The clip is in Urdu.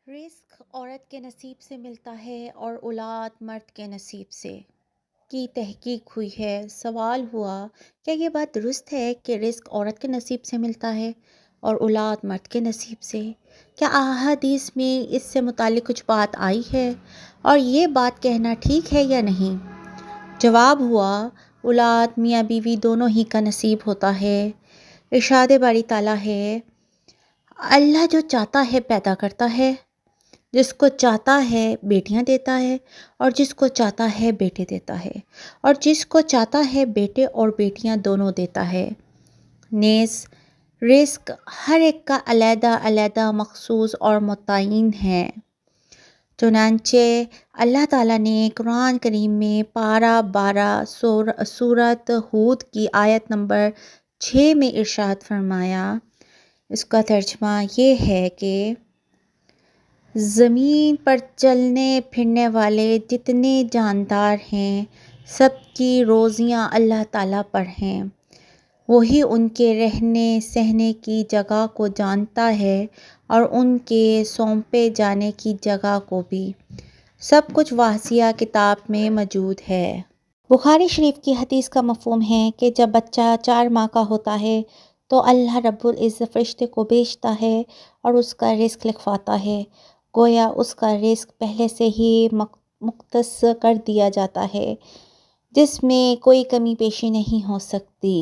رزق عورت کے نصیب سے ملتا ہے اور اولاد مرد کے نصیب سے کی تحقیق ہوئی ہے۔ سوال ہوا، کیا یہ بات درست ہے کہ رزق عورت کے نصیب سے ملتا ہے اور اولاد مرد کے نصیب سے؟ کیا احادیث میں اس سے متعلق کچھ بات آئی ہے اور یہ بات کہنا ٹھیک ہے یا نہیں؟ جواب ہوا، اولاد میاں بیوی دونوں ہی کا نصیب ہوتا ہے۔ ارشاد باری تعالیٰ ہے، اللہ جو چاہتا ہے پیدا کرتا ہے، جس کو چاہتا ہے بیٹیاں دیتا ہے اور جس کو چاہتا ہے بیٹے دیتا ہے، اور جس کو چاہتا ہے بیٹے اور بیٹیاں دونوں دیتا ہے۔ نیز رزق ہر ایک کا علیحدہ علیحدہ مخصوص اور متعین ہے۔ چنانچہ اللہ تعالیٰ نے قرآن کریم میں پارہ 12 سورۃ ہود کی آیت نمبر 6 میں ارشاد فرمایا، اس کا ترجمہ یہ ہے کہ زمین پر چلنے پھرنے والے جتنے جاندار ہیں سب کی روزیاں اللہ تعالیٰ پر ہیں۔ وہی ان کے رہنے سہنے کی جگہ کو جانتا ہے اور ان کے سونپے جانے کی جگہ کو بھی۔ سب کچھ واضح کتاب میں موجود ہے۔ بخاری شریف کی حدیث کا مفہوم ہے کہ جب بچہ 4 ماہ کا ہوتا ہے تو اللہ رب العزت فرشتے کو بھیجتا ہے اور اس کا رزق لکھواتا ہے، گویا اس کا رزق پہلے سے ہی مختص کر دیا جاتا ہے، جس میں کوئی کمی پیشی نہیں ہو سکتی۔